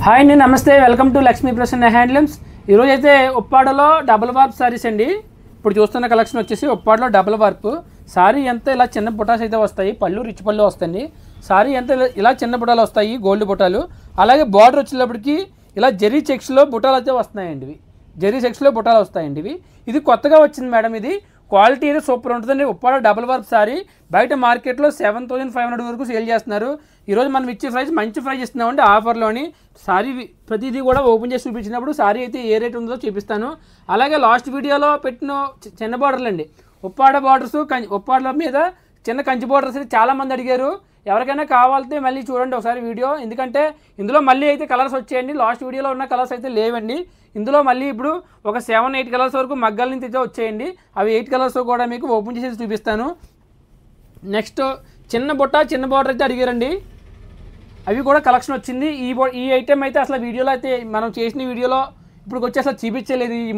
Hi అండి, నమస్తే. Welcome to Lakshmi Prasanna handlooms. ఈరోజు అయితే ఉప్పాడలో డబుల్ వార్ప్ సారీస్ అండి. ఇప్పుడు చూస్తున్న కలెక్షన్ వచ్చేసి ఉప్పాడలో డబుల్ వార్ప్ సారీ. ఎంత ఇలా చిన్న బుటాస్ అయితే వస్తాయి, పళ్ళు రిచ్ పళ్ళు వస్తాయండి. సారీ ఎంత ఇలా చిన్న బుటాలు వస్తాయి, గోల్డ్ బుటాలు. అలాగే బార్డర్ వచ్చేటప్పటికి ఇలా జెరీ చెక్స్లో బుటాలు అయితే వస్తున్నాయండి. ఇవి జెరీ చెక్స్లో బుటాలు వస్తాయండి. ఇది కొత్తగా వచ్చింది మేడం. ఇది క్వాలిటీ అయితే సూపర్ ఉంటుందండి. ఉప్పాడ డబుల్ వార్ప్ సారీ బయట మార్కెట్లో 7,500 వరకు సేల్ చేస్తున్నారు. ఈరోజు మనం ఇచ్చే ప్రైస్ మంచి ప్రైస్ ఇస్తున్నామండి ఆఫర్లోని. సారీ ప్రతిదీ కూడా ఓపెన్ చేసి చూపించినప్పుడు సారీ అయితే ఏ రేట్ ఉందో చూపిస్తాను. అలాగే లాస్ట్ వీడియోలో పెట్టిన చిన్న బార్డర్లు అండి, ఉప్పాడ బార్డర్స్, ఉప్పాడల మీద చిన్న కంచి బార్డర్స్ అయితే చాలామంది అడిగారు. ఎవరికైనా కావాలంటే మళ్ళీ చూడండి ఒకసారి వీడియో, ఎందుకంటే ఇందులో మళ్ళీ అయితే కలర్స్ వచ్చాయండి. లాస్ట్ వీడియోలో ఉన్న కలర్స్ అయితే లేవండి. ఇందులో మళ్ళీ ఇప్పుడు ఒక 7-8 కలర్స్ వరకు మగ్గల నుంచి అయితే వచ్చాయండి. అవి 8 కలర్స్ కూడా మీకు ఓపెన్ చేసి చూపిస్తాను. నెక్స్ట్ చిన్న బుట్ట చిన్న బార్డర్ అయితే అడిగారండి, అవి కూడా కలెక్షన్ వచ్చింది. ఈ ఐటెం అయితే అసలు వీడియోలో అయితే మనం చేసిన వీడియోలో ఇప్పుడు వచ్చి అసలు చూపించలేదు. ఈ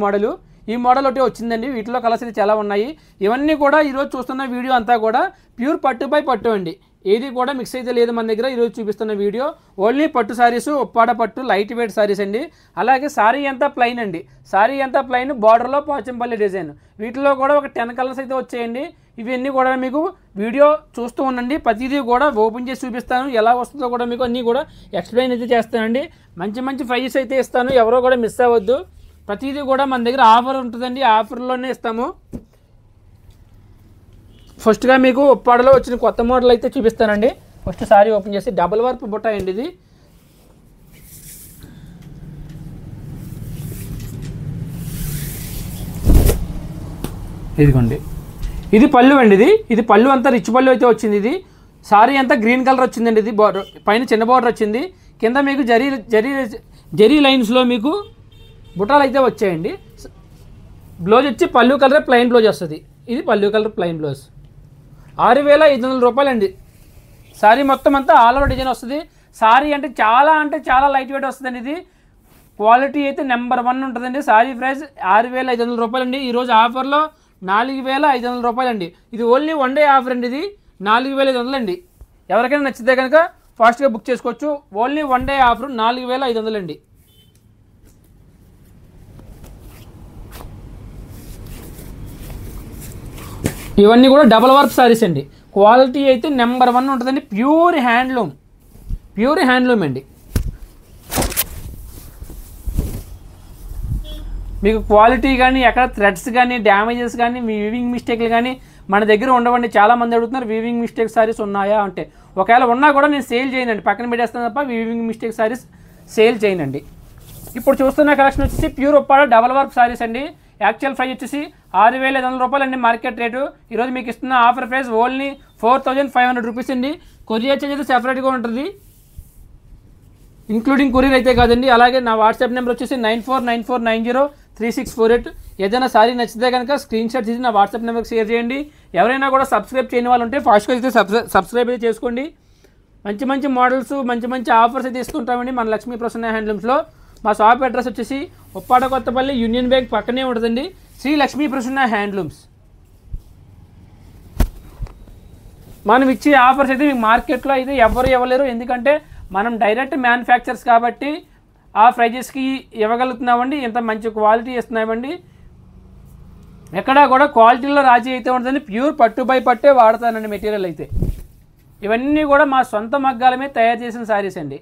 మోడల్ ఒకటి వచ్చిందండి. వీటిలో కలర్స్ అయితే చాలా ఉన్నాయి. ఇవన్నీ కూడా ఈరోజు చూస్తున్న వీడియో అంతా కూడా ప్యూర్ పట్టు బై పట్టు అండి. ఏది కూడా మిక్స్ అయితే లేదు మన దగ్గర. ఈరోజు చూపిస్తున్న వీడియో ఓన్లీ పట్టు సారీస్, ఉప్పాడ పట్టు లైట్ వెయిట్ సారీస్ అండి. అలాగే సారీ అంతా ప్లెయిన్ అండి. సారీ అంతా ప్లెయిన్, బార్డర్లో పోచంపల్లి డిజైన్. వీటిలో కూడా ఒక 10 కలర్స్ అయితే వచ్చాయండి. ఇవన్నీ కూడా మీకు వీడియో చూస్తూ ఉండండి. ప్రతిదీ కూడా ఓపెన్ చేసి చూపిస్తాను. ఎలా వస్తుందో కూడా మీకు అన్నీ కూడా ఎక్స్ప్లెయిన్ అయితే చేస్తానండి. మంచి మంచి ప్రైజెస్ అయితే ఇస్తాను, ఎవరో కూడా మిస్ అవ్వద్దు. ప్రతిదీ కూడా మన దగ్గర ఆఫర్ ఉంటుందండి, ఆఫర్లోనే ఇస్తాము. ఫస్ట్గా మీకు ఉప్పాడలో వచ్చిన కొత్త మోడల్ అయితే చూపిస్తానండి. ఫస్ట్ సారీ ఓపెన్ చేసి డబుల్ వార్ప్ బుట్ట అండి. ఇది ఇదిగోండి, ఇది పళ్ళు అండి. ఇది పళ్ళు అంతా రిచ్ పళ్ళు అయితే వచ్చింది. ఇది సారీ అంతా గ్రీన్ కలర్ వచ్చిందండి. ఇది బార్డర్ పైన చిన్న బార్డర్ వచ్చింది, కింద మీకు జరీ లైన్స్లో మీకు బుటాలు అయితే వచ్చాయండి. బ్లౌజ్ వచ్చి పళ్ళు కలర్ ప్లెయిన్ బ్లౌజ్ వస్తుంది. ఇది పళ్ళు కలర్ ప్లెయిన్ బ్లౌజ్. 6,500 రూపాయలండి. సారీ మొత్తం అంతా ఆల్ ఓవర్ డిజైన్ వస్తుంది. సారీ అంటే చాలా లైట్ వెయిట్ వస్తుందండి. ఇది క్వాలిటీ అయితే నెంబర్ 1 ఉంటుందండి. సారీ ప్రైస్ 6,500 రూపాయలండి. ఈరోజు ఆఫర్లో 4,500 రూపాయలండి. ఇది ఓన్లీ 1 డే ఆఫర్ అండి. ఇది 4,500 అండి. ఎవరికైనా నచ్చితే కనుక ఫాస్ట్గా బుక్ చేసుకోవచ్చు. ఓన్లీ 1 డే ఆఫర్ 4,500 అండి. ఇవన్నీ కూడా డబల్ వార్ప్ సారీస్ అండి. క్వాలిటీ అయితే నెంబర్ 1 ఉంటుందండి. ప్యూర్ హ్యాండ్లూమ్ అండి. మీకు క్వాలిటీ కానీ ఎక్కడ థ్రెడ్స్ కానీ డ్యామేజెస్ కానీ మీ వీవింగ్ మిస్టేక్లు కానీ మన దగ్గర ఉండవండి. చాలామంది అడుగుతున్నారు వీవింగ్ మిస్టేక్ సారీస్ ఉన్నాయా అంటే, ఒకవేళ ఉన్నా కూడా నేను సేల్ చేయనండి, పక్కన పెట్టేస్తాను తప్ప వీవింగ్ మిస్టేక్ సారీస్ సేల్ చేయనండి. ఇప్పుడు చూస్తున్న కలెక్షన్ వచ్చేసి pure Uppada double warp sarees అండి. యాక్చువల్ ప్రైస్ వచ్చేసి 6,500 రూపాయలండి మార్కెట్ రేటు. ఈరోజు మీకు ఇస్తున్న ఆఫర్ ప్రైస్ ఓన్లీ 4,500 రూపీస్ అండి. కొరియర్ చార్జ్ అయితే సెపరేట్గా ఉంటుంది, ఇంక్లూడింగ్ కొరియర్ అయితే కాదండి. అలాగే నా వాట్సాప్ నెంబర్ వచ్చేసి 9494903648. ఏదైనా సారీ నచ్చితే కనుక స్క్రీన్ షాట్ తీసి నా వాట్సాప్ నెంబర్కి షేర్ చేయండి. ఎవరైనా కూడా సబ్స్క్రైబ్ చేయని వాళ్ళు ఉంటే ఫాస్ట్గా అయితే సబ్స్క్రైబ్ అయితే చేసుకోండి. మంచి మోడల్స్, మంచి ఆఫర్స్ అయితే ఇస్తుంటామండి మన లక్ష్మీ ప్రసన్న హ్యాండ్లూమ్స్లో. మా షాప్ అడ్రస్ వచ్చేసి ఉప్పాడ కొత్తపల్లి యూనియన్ బ్యాంక్ పక్కనే ఉంటుందండి, శ్రీ లక్ష్మీ ప్రసన్న హ్యాండ్లూమ్స్. మనం ఇచ్చే ఆఫర్స్ అయితే మీకు మార్కెట్లో అయితే ఎవరు ఇవ్వలేరు, ఎందుకంటే మనం డైరెక్ట్ మ్యానుఫ్యాక్చర్స్ కాబట్టి ఆ ప్రైజెస్కి ఇవ్వగలుగుతున్నామండి. ఇంత మంచి క్వాలిటీ ఇస్తున్నామండి. ఎక్కడా కూడా క్వాలిటీలో రాజీ అయితే ఉంటుందండి. ప్యూర్ పట్టు బై పట్టే వాడతానండి మెటీరియల్ అయితే. ఇవన్నీ కూడా మా సొంత మగ్గాల మీద తయారు చేసిన శారీస్ అండి.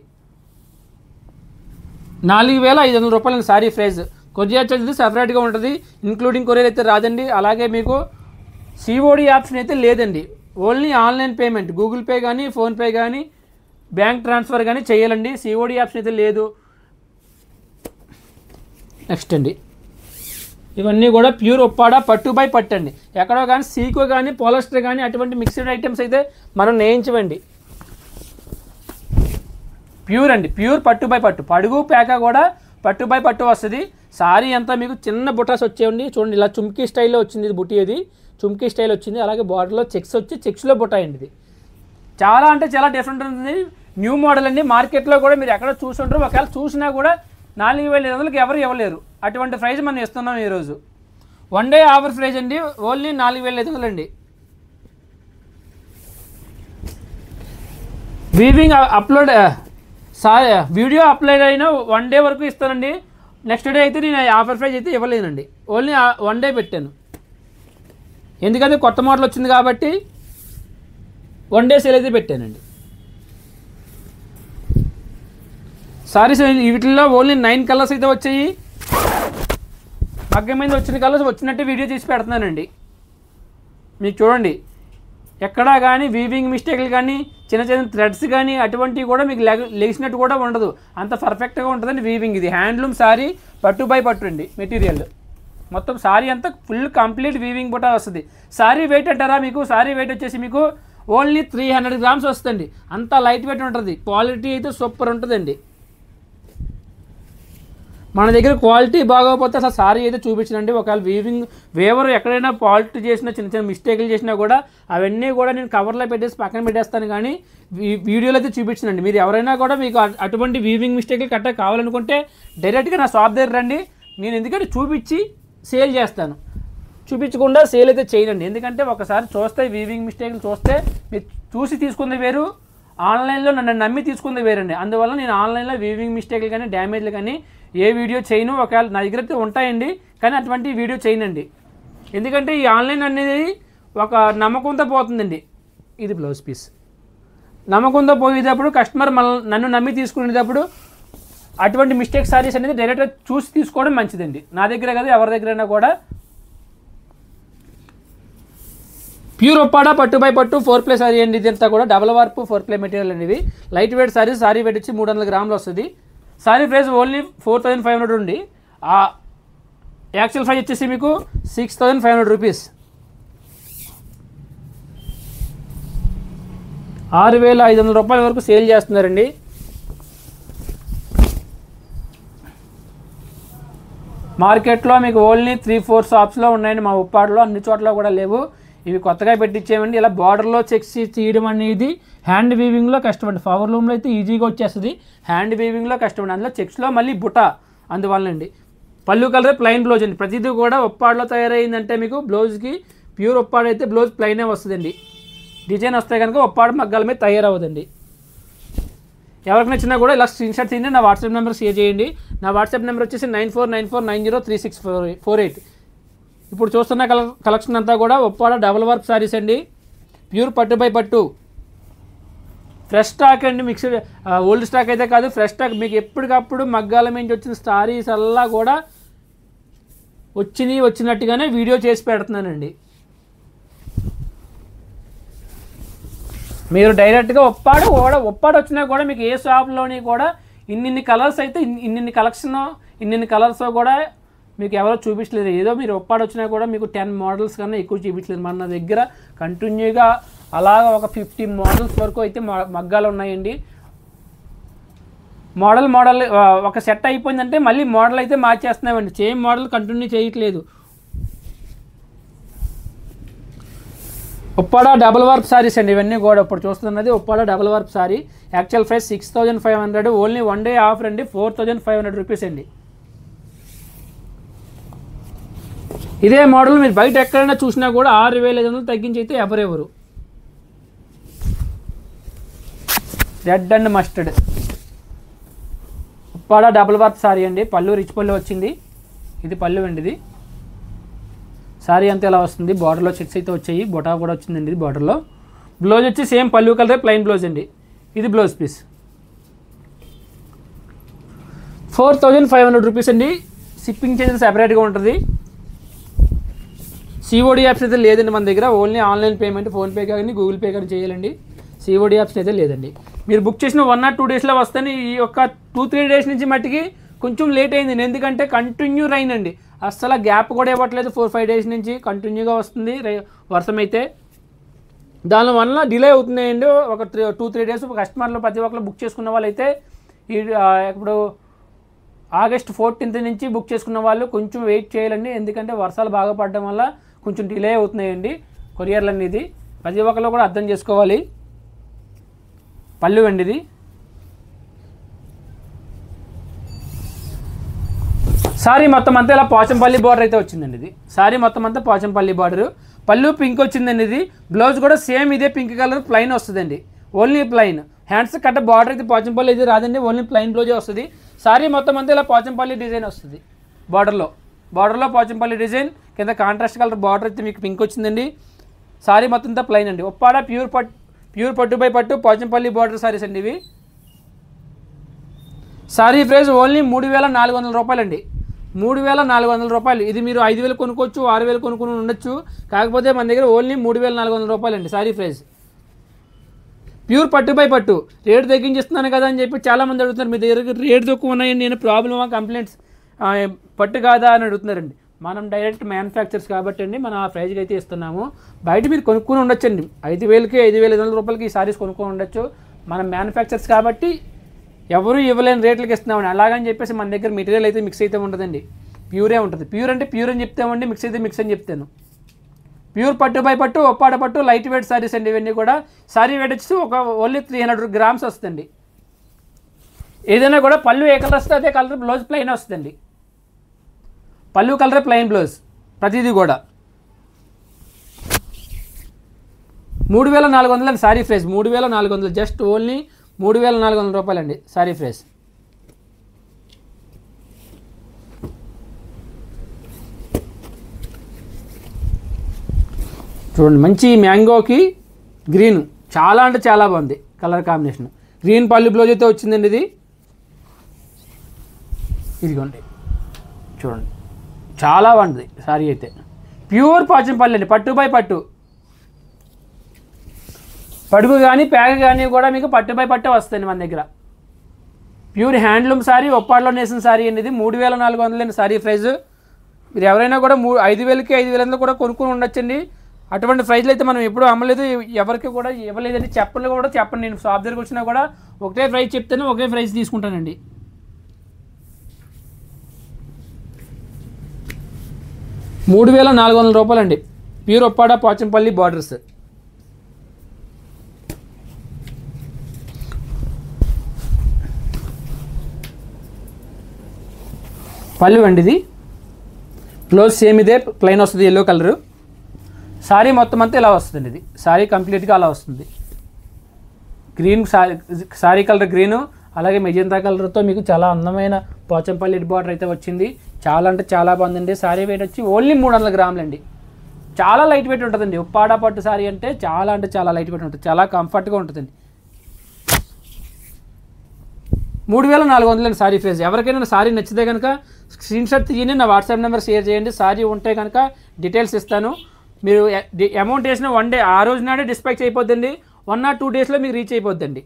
4,500 రూపాయలు సారీ ప్రైస్. కొరియర్ చార్జ్ సెపరేట్గా ఉంటుంది, ఇంక్లూడింగ్ కొరియర్ అయితే రాదండి. అలాగే మీకు సిఓడి ఆప్షన్ అయితే లేదండి. Only online payment, Google pay కానీ ఫోన్పే కానీ బ్యాంక్ ట్రాన్స్ఫర్ కానీ చేయాలండి. సిఓడి ఆప్షన్ అయితే లేదు. నెక్స్ట్ అండి, ఇవన్నీ కూడా ప్యూర్ ఉప్పాడ పట్టు బై పట్టు అండి. ఎక్కడో కానీ సీకో కానీ పాలిస్టర్ కానీ అటువంటి మిక్స్డ్ ఐటమ్స్ అయితే మనం నేయించవండి. ప్యూర్ అండి, ప్యూర్ పట్టు బై పట్టు. పడుగు పేక కూడా పట్టు బై పట్టు వస్తుంది. సారీ అంతా మీకు చిన్న బుటాస్ వచ్చేయండి. చూడండి, ఇలా చుమ్కీ స్టైల్లో వచ్చింది. ఇది బుట్టి, ఇది చుమ్కీ స్టైల్ వచ్చింది. అలాగే బార్డర్లో చెక్స్ వచ్చి చెక్స్లో బుట్ట అండి. ఇది చాలా డిఫరెంట్ ఉంటుంది. న్యూ మోడల్ అండి. మార్కెట్లో కూడా మీరు ఎక్కడ చూసుంటారు, ఒకవేళ చూసినా కూడా 4,500కి ఎవరు ఇవ్వలేరు. అటువంటి ప్రైస్ మనం ఇస్తున్నాం ఈరోజు. 1 డే ఆఫర్ ప్రైస్ అండి, ఓన్లీ 4,500 అండి. వీవింగ్ అప్లోడ్ వీడియో అప్లోడ్ అయిన 1 డే వరకు ఇస్తానండి. నెక్స్ట్ డే అయితే నేను ఆఫర్ ప్రైస్ అయితే ఇవ్వలేనండి. ఓన్లీ 1 డే పెట్టాను, ఎందుకంటే కొత్త మోడల్ వచ్చింది కాబట్టి 1 డే సేల్ అయితే పెట్టానండి. సారీస్ వీటిల్లో ఓన్లీ 9 కలర్స్ అయితే వచ్చాయి. మగ్గం మీద వచ్చిన కలర్స్ వచ్చినట్టు వీడియో తీసి పెడుతున్నానండి. మీకు చూడండి, ఎక్కడా కానీ వీవింగ్ మిస్టేక్లు కానీ చిన్న చిన్న థ్రెడ్స్ కానీ అటువంటివి కూడా మీకు లేచినట్టు కూడా ఉండదు. అంత పర్ఫెక్ట్గా ఉంటుందండి వీవింగ్. ఇది హ్యాండ్లూమ్ సారీ, పట్టు బై పట్టు అండి మెటీరియల్. మొత్తం సారీ అంతా ఫుల్ కంప్లీట్ వీవింగ్ బుటా వస్తుంది. సారీ వెయిట్ అంటారా, మీకు సారీ వెయిట్ వచ్చేసి మీకు ఓన్లీ 300 గ్రామ్స్ వస్తుంది. అంత లైట్ వెయిట్ ఉంటుంది. క్వాలిటీ అయితే సూపర్ ఉంటుందండి. మన దగ్గర క్వాలిటీ బాగోకపోతే అసలు సారీ అయితే చూపించనండి. ఒకవేళ వేవర్ ఎక్కడైనా ఫాల్ట్ చేసినా చిన్న చిన్న మిస్టేక్లు చేసినా కూడా అవన్నీ కూడా నేను కవర్లో పెట్టేసి పక్కన పెట్టేస్తాను, కానీ వీడియోలో అయితే చూపించనండి. మీరు ఎవరైనా కూడా మీకు అటువంటి వీవింగ్ మిస్టేక్లు కట్ట కావాలనుకుంటే డైరెక్ట్గా నా షాప్ దగ్గర రండి. నేను ఎందుకంటే చూపించి సేల్ చేస్తాను, చూపించకుండా సేల్ అయితే చేయనండి. ఎందుకంటే ఒకసారి చూస్తే వీవింగ్ మిస్టేక్లు చూస్తే మీరు చూసి తీసుకుంది వేరు, ఆన్లైన్లో నన్ను నమ్మి తీసుకుంది వేరండి. అందువల్ల నేను ఆన్లైన్లో వీవింగ్ మిస్టేక్లు కానీ డ్యామేజ్లు కానీ ఏ వీడియో చేయను. ఒకవేళ నా దగ్గర అయితే ఉంటాయండి, కానీ అటువంటి వీడియో చేయనండి. ఎందుకంటే ఈ ఆన్లైన్ అనేది ఒక నమ్మకంతో పోతుందండి. ఇది బ్లౌజ్ పీస్. నమ్మకంతో పోయేటప్పుడు కస్టమర్ నన్ను నమ్మి తీసుకునేటప్పుడు అటువంటి మిస్టేక్ సారీస్ అనేది డైరెక్ట్గా చూసి తీసుకోవడం మంచిదండి. నా దగ్గర కదా ఎవరి దగ్గరైనా కూడా. ప్యూర్ ఒప్పాడ పట్టు బై పట్టు 4 సారీ అండి. ఇదంతా కూడా డబల్ వార్పు 4 మెటీరియల్ అండి. ఇవి light weight sari. Sari weight వచ్చి 300 గ్రాములు వస్తుంది. సారీ ప్రైస్ ఓన్లీ 4500 ఉండి ఆ యాక్చువల్ ప్రైస్ వచ్చేసి మీకు 6500 రూపీస్. 6500 రూపాయల వరకు సేల్ చేస్తున్నారండి. మార్కెట్లో మీకు ఓన్లీ 3-4 షాప్స్లో ఉన్నాయండి. మా ఉప్పాడలో అన్ని చోట్ల కూడా లేవు. ఇవి కొత్తగా పెట్టించేవండి. ఇలా బార్డర్లో చెక్స్ తీయడం అనేది హ్యాండ్ వీవింగ్లో కష్టం అండి. పవర్ లూమ్లో అయితే ఈజీగా వచ్చేస్తుంది, హ్యాండ్ వీవింగ్లో కష్టం అండి. అందులో చెక్స్లో మళ్ళీ బుట్ట, అందువల్లండి. పళ్ళు కలర్ ప్లెయిన్ బ్లౌజ్ అండి. ప్రతిదీ కూడా ఉప్పాడలో తయారైందంటే మీకు బ్లౌజ్కి ప్యూర్ ఉప్పాడ అయితే బ్లౌజ్ ప్లెయినే వస్తుందండి. డిజైన్ వస్తే కనుక ఉప్పాడ మగ్గాల మీద తయారవుదండి. ఎవరికి నచ్చినా కూడా ఇలా స్క్రీన్షాట్ తీయండి, నా వాట్సాప్ నెంబర్ షేర్ చేయండి. నా వాట్సాప్ నెంబర్ వచ్చేసి 9494903648. ఇప్పుడు చూస్తున్న కలెక్షన్ అంతా కూడా ఉప్పాడ డబల్ వర్క్ సారీస్ అండి. ప్యూర్ పట్టు బై పట్టు ఫ్రెష్ స్టాక్ అండి. మిక్స్డ్ ఓల్డ్ స్టాక్ అయితే కాదు, ఫ్రెష్ స్టాక్. మీకు ఎప్పటికప్పుడు మగ్గాల నుంచి వచ్చిన సారీస్ అలా కూడా వచ్చినట్టుగానే వీడియో చేసి పెడుతున్నానండి. మీరు డైరెక్ట్గా ఉప్పాడ వచ్చినా కూడా మీకు ఏ షాప్లోని కూడా ఇన్ని కలర్స్ అయితే ఇన్ని కలర్స్ కూడా మీకు ఎవరో చూపించలేదు. ఏదో మీరు ఉప్పాడ వచ్చినా కూడా మీకు 10 మోడల్స్ కన్నా ఎక్కువ చూపించలేదు. మన దగ్గర కంటిన్యూగా అలాగా ఒక 50 మోడల్స్ వరకు అయితే మగ్గాలు ఉన్నాయండి. మోడల్ ఒక సెట్ అయిపోయిందంటే మళ్ళీ మోడల్ అయితే మార్చేస్తున్నామండి. సేమ్ మోడల్ కంటిన్యూ చేయట్లేదు. ఉప్పాడ డబల్ వర్క్ సారీస్ అండి ఇవన్నీ కూడా. ఇప్పుడు చూస్తున్నది Uppada double work sorry. Actual price 6500, only 1 day offer అండి 4500 రూపీస్ అండి. ఇదే మోడల్ మీరు బయట ఎక్కడైనా చూసినా కూడా 6500 తగ్గించి అయితే ఎవరెవరు. Red and mustard Uppada double work sorry అండి. పళ్ళు రిచ్ పళ్ళు వచ్చింది. ఇది పళ్ళు అండి. ఇది సారీ అంతా ఎలా వస్తుంది, బార్డర్లో చెక్స్ అయితే వచ్చాయి, బొటా కూడా వచ్చిందండి. ఇది బార్డర్లో బ్లౌజ్ వచ్చి సేమ్ పళ్ళు కలర్ ప్లెయిన్ బ్లౌజ్ అండి. ఇది బ్లౌజ్ పీస్ 4500 రూపీస్ అండి. షిప్పింగ్ చార్జెస్ సెపరేట్గా ఉంటుంది. సిఓడి యాప్స్ అయితే లేదండి మన దగ్గర. ఓన్లీ ఆన్లైన్ పేమెంట్, ఫోన్పే కానీ గూగుల్ పే కానీ చేయాలండి. సిఓడి యాప్స్ అయితే లేదండి. మీరు బుక్ చేసిన 1 or 2 డేస్లో వస్తాను. ఈ యొక్క 2-3 డేస్ నుంచి మట్టికి కొంచెం లేట్ అయింది. ఎందుకంటే కంటిన్యూ రైన్ అండి. అస్సలు గ్యాప్ కూడా ఇవ్వట్లేదు. 4-5 డేస్ నుంచి కంటిన్యూగా వస్తుంది వర్షం అయితే. దానివల్ల డిలే అవుతున్నాయండి. ఒక 2-3 డేస్ కస్టమర్లు ప్రతి ఒక్కరు బుక్ చేసుకున్న వాళ్ళు అయితే ఇప్పుడు ఆగస్ట్ 14th నుంచి బుక్ చేసుకున్న వాళ్ళు కొంచెం వెయిట్ చేయాలండి. ఎందుకంటే వర్షాలు బాగా పడడం వల్ల కొంచెం డిలే అవుతున్నాయండి కొరియర్లు అనేది. ప్రతి ఒక్కరు కూడా అర్థం చేసుకోవాలి. పళ్ళు అండి ఇది. సారీ మొత్తం అంతా ఇలా పోచంపల్లి బార్డర్ అయితే వచ్చిందండి. ఇది సారీ మొత్తం అంతా పోచంపల్లి బార్డరు. పళ్ళు పింక్ వచ్చిందండి. ఇది బ్లౌజ్ కూడా సేమ్ ఇదే పింక్ కలర్ ప్లెయిన్ వస్తుందండి. ఓన్లీ ప్లెయిన్ హ్యాండ్స్ కట్ట బార్డర్ అయితే పోచంపల్లి అయితే రాదండి, ఓన్లీ ప్లెయిన్ బ్లౌజే వస్తుంది. సారీ మొత్తం అంతా ఇలా పోచంపల్లి డిజైన్ వస్తుంది. బార్డర్లో పోచంపల్లి డిజైన్, కింద కాంట్రాస్ట్ కలర్ బార్డర్ అయితే మీకు పింక్ వచ్చిందండి. సారీ మొత్తం అంతా ప్లెయిన్ అండి. ఉప్పాడ ప్యూర్ పట్టు బై పట్టు పోచంపల్లి బార్డర్ సారీస్ అండి ఇవి. సారీ ప్రైస్ ఓన్లీ 3,400 రూపాయలండి. 3,400 రూపాయలు. ఇది మీరు 5,000 కొనుక్కోవచ్చు, 6,000 కొనుక్కొని ఉండొచ్చు. కాకపోతే మన దగ్గర ఓన్లీ 3,400 రూపాయలండి సారీ ప్రైస్. ప్యూర్ పట్టు బై పట్టు. రేటు తగ్గించిస్తున్నాను కదా అని చెప్పి చాలామంది అడుగుతున్నారు, మీ దగ్గర రేటు తక్కువ ఉన్నాయని నేను ప్రాబ్లమా కంప్లైంట్స్ పట్టు కాదా అని అడుగుతున్నారండి. మనం డైరెక్ట్ మ్యానుఫ్యాక్చర్స్ కాబట్టి అండి మనం ఆ ప్రైజ్కి అయితే ఇస్తున్నాము. బయట మీరు కొనుక్కొని ఉండొచ్చండి, 5,000కి 5,500 రూపాయలకి ఈ సారీస్ కొనుక్కొని ఉండొచ్చు. మనం మ్యానుఫ్యాక్చర్స్ కాబట్టి ఎవరు ఇవ్వలేని రేట్లకి ఇస్తున్నామండి. అలాగని చెప్పేసి మన దగ్గర మెటీరియల్ అయితే మిక్స్ అయితే ఉండదండి, ప్యూరే ఉంటుంది. ప్యూర్ అంటే ప్యూర్ అని చెప్తామండి, మిక్స్ అయితే మిక్స్ అని చెప్తాను. ప్యూర్ పట్టు బై పట్టు, ఒప్పాడ పట్టు, లైట్ వెయిట్ సారీస్ అండి ఇవన్నీ కూడా. సారీ వెయిట్ వచ్చి ఓన్లీ 300 గ్రామ్స్ వస్తుంది. ఏదైనా కూడా పళ్ళు ఏ కలర్ వస్తే అదే కలర్ బ్లౌజ్ ప్లెయిన్ వస్తుందండి. పళ్ళు కలర్ ప్లెయిన్ బ్లౌజ్ ప్రతిదీ కూడా. 3,400 అండి సారీ ప్రైస్. 3,400, జస్ట్ ఓన్లీ 3,400 రూపాయలండి సారీ ప్రైస్. చూడండి, మంచి మ్యాంగోకి గ్రీన్, చాలా అంటే చాలా బాగుంది కలర్ కాంబినేషన్. గ్రీన్ పళ్ళు బ్లౌజ్ అయితే వచ్చిందండి ఇది. ఇదిగోండి చూడండి, చాలా బాగుంటుంది సారీ అయితే. ప్యూర్ పోచంపల్లి అండి, పట్టు బై పట్టు. పడుగు కానీ ప్యాక్ కానీ కూడా మీకు పట్టు బై పట్టే వస్తుంది మన దగ్గర. ప్యూర్ హ్యాండ్లూమ్ సారీ, ఒప్పాడలో నేసిన సారీ అండి ఇది. 3,400 సారీ ప్రైస్. మీరు ఎవరైనా కూడా 5,000కి 5,500 కూడా కొనుక్కొని ఉండొచ్చండి. అటువంటి ప్రైజ్లు అయితే మనం ఎప్పుడూ అమ్మలేదు, ఎవరికి కూడా ఇవ్వలేదండి. చెప్పలు కూడా చెప్పండి, నేను షాప్ దగ్గరికి వచ్చినా కూడా ఒకటే ప్రైస్ చెప్తాను, ఒకే ప్రైస్ తీసుకుంటానండి. ₹3,400 అండి ప్యూర్ ఒప్పాడ పోచంపల్లి బార్డర్స్. పళ్ళు అండి ఇది. బ్లౌజ్ సేమ్ ఇదే ప్లెయిన్ వస్తుంది, ఎల్లో కలరు. సారీ మొత్తం అంతా ఇలా వస్తుంది. ఇది సారీ కంప్లీట్గా అలా వస్తుంది. గ్రీన్ సారీ కలర్ గ్రీను, అలాగే మెజెంతా కలర్తో మీకు చాలా అందమైన పోచంపల్లి బార్డర్ అయితే వచ్చింది. చాలా అంటే చాలా బాగుందండి. సారీ వెయిట్ వచ్చి ఓన్లీ 300 గ్రాములు అండి. చాలా లైట్ వెయిట్ ఉంటుందండి. ఉప్పాడ పట్టు సారీ అంటే చాలా లైట్ వెయిట్ ఉంటుంది, చాలా కంఫర్ట్గా ఉంటుందండి. 3,400 అండి సారీ ప్రైస్. ఎవరికైనా సారీ నచ్చితే కనుక స్క్రీన్ షాట్ తీయండి, నా వాట్సాప్ నెంబర్ షేర్ చేయండి. సారీ ఉంటే కనుక డీటెయిల్స్ ఇస్తాను. మీరు అమౌంట్ వేసిన 1 డే, ఆ రోజు నాడే డిస్పాచ్ అయిపోద్దండి. 1 or 2 డేస్లో మీకు రీచ్ అయిపోద్దండి.